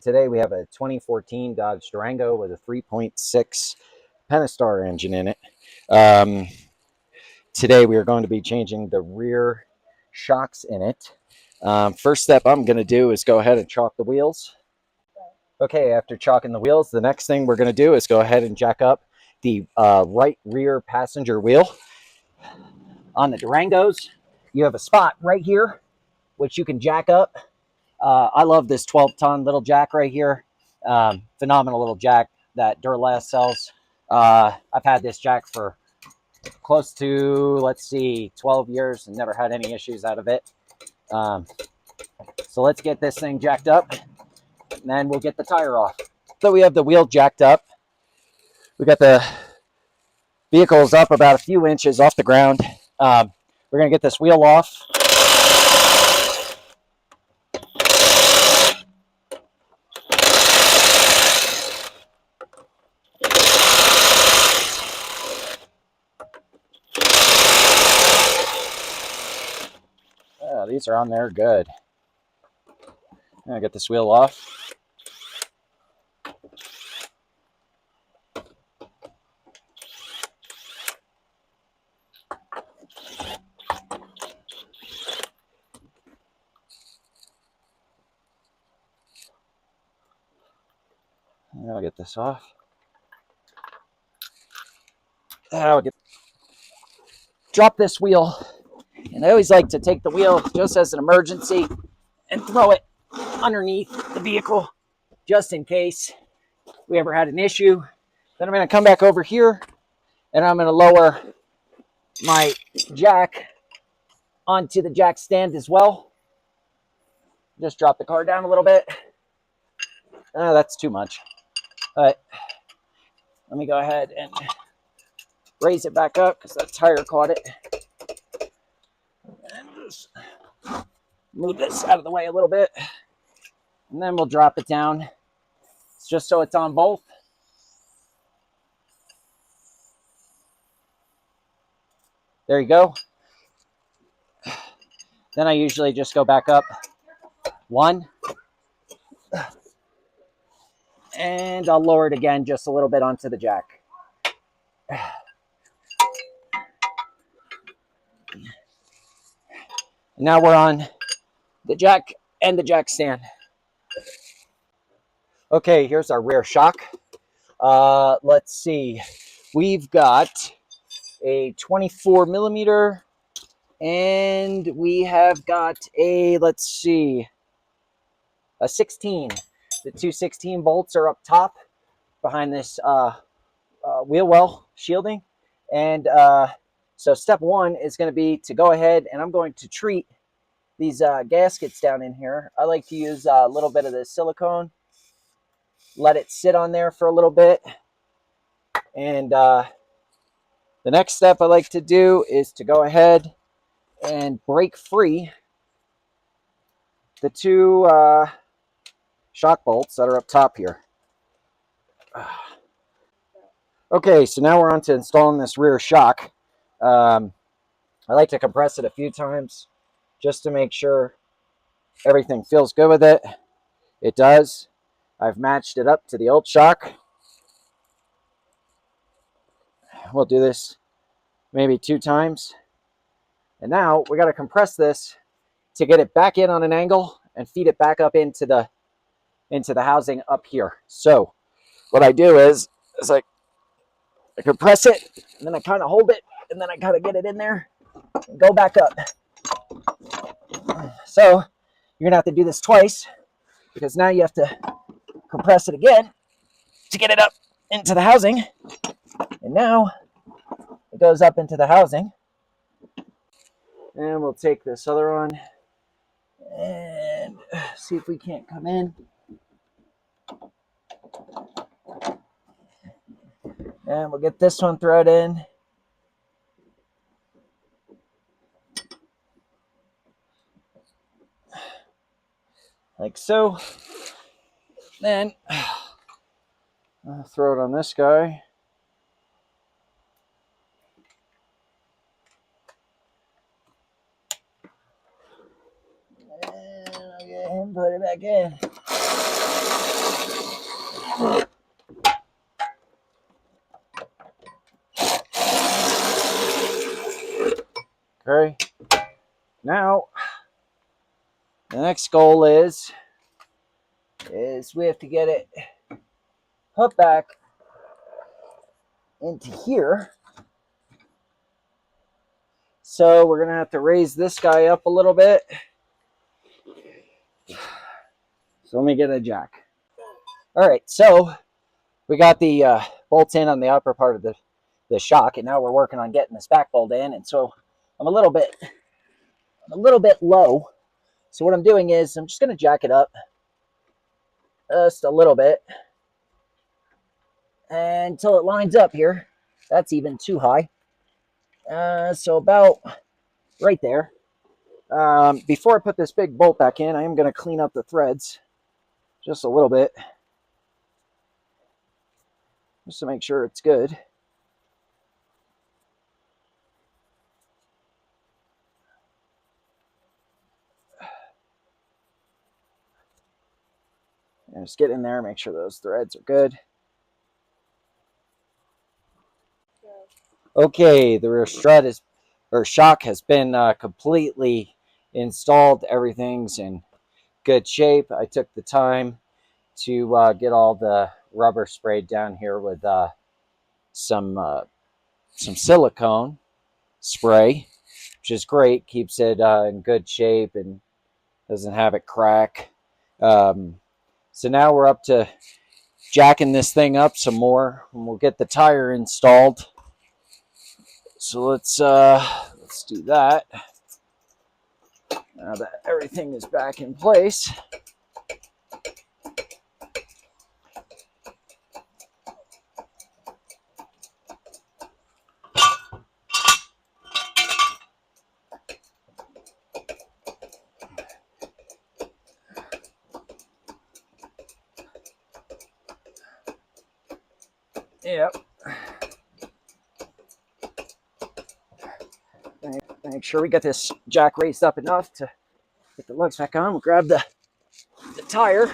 Today we have a 2014 Dodge Durango with a 3.6 Pentastar engine in it. Today we are going to be changing the rear shocks in it. First step I'm going to do is go ahead and chalk the wheels. Okay, after chalking the wheels, the next thing we're going to do is go ahead and jack up the right rear passenger wheel. On the Durangos, you have a spot right here, which you can jack up. I love this 12-ton little jack right here. Phenomenal little jack that Duralast sells. I've had this jack for close to, 12 years and never had any issues out of it. So let's get this thing jacked up, and then we'll get the tire off. So we have the wheel jacked up. We got the vehicles up about a few inches off the ground. We're going to get this wheel off. These are on there good. I'm going to get this wheel off. I'll get this off. Drop this wheel. And I always like to take the wheel just as an emergency and throw it underneath the vehicle just in case we ever had an issue. Then I'm going to come back over here and I'm going to lower my jack onto the jack stand as well. Just drop the car down a little bit. That's too much. But let me go ahead and raise it back up because that tire caught it. And just move this out of the way a little bit. And then we'll drop it down. It's just so it's on both. There you go. Then I usually just go back up one. And I'll lower it again just a little bit onto the jack. Now we're on the jack and the jack stand. Okay, here's our rear shock. Let's see. We've got a 24 millimeter and we have got a, a 16. The two 16 bolts are up top behind this wheel well shielding. And so step one is going to be to go ahead and I'm going to treat these gaskets down in here. I like to use a little bit of the silicone, let it sit on there for a little bit. And the next step I like to do is to go ahead and break free the two shock bolts that are up top here. Okay, so now we're on to installing this rear shock. I like to compress it a few times just to make sure everything feels good with it. It does. I've matched it up to the old shock. We'll do this maybe 2 times. And now we got to compress this to get it back in on an angle and feed it back up into the housing up here. So what I do is I compress it and then I kind of hold it and then I kind of get it in there and go back up. So you're gonna have to do this twice because now you have to compress it again to get it up into the housing. And now it goes up into the housing. And we'll take this other one and see if we can't come in. And we'll get this one thrown in. Like so. Then I'll throw it on this guy. And I'll get him, put it back in. Okay. Now, the next goal is we have to get it put back into here. So we're going to have to raise this guy up a little bit. So let me get a jack. All right, so we got the bolts in on the upper part of the shock, and now we're working on getting this back bolt in. And so I'm a little bit low. So what I'm doing is I'm just going to jack it up just a little bit until it lines up here. That's even too high. So about right there. Before I put this big bolt back in, I am going to clean up the threads just a little bit, just to make sure it's good. And just get in there, make sure those threads are good. Okay, the rear strut shock has been completely installed. Everything's in good shape. I took the time to get all the rubber sprayed down here with some silicone spray, which is great. Keeps it in good shape and doesn't have it crack. So now we're up to jacking this thing up some more, and we'll get the tire installed. So let's do that. Now that everything is back in place. Yep. Make sure we get this jack raised up enough to get the lugs back on. We'll grab the tire,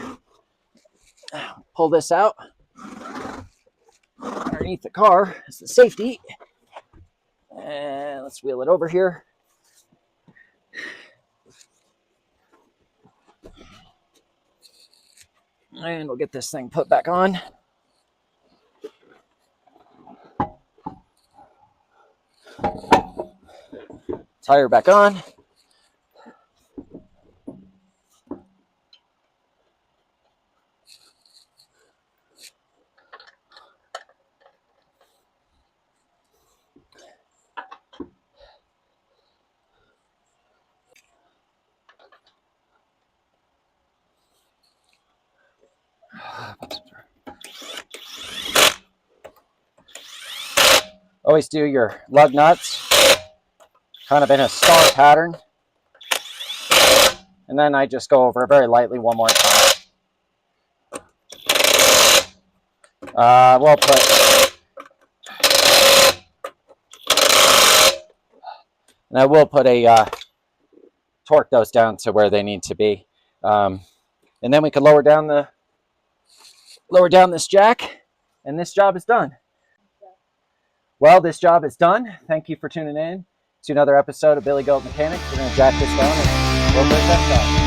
pull this out underneath the car as the safety, and let's wheel it over here. And we'll get this thing put back on. Tire back on. Always do your lug nuts kind of in a star pattern. And then I just go over it very lightly one more time. We'll put, and I will put a torque those down to where they need to be. And then we can lower down this jack, and this job is done. Well, this job is done. Thank you for tuning in to another episode of Billy Goat Mechanics. We're going to jack this down and go for a test drive.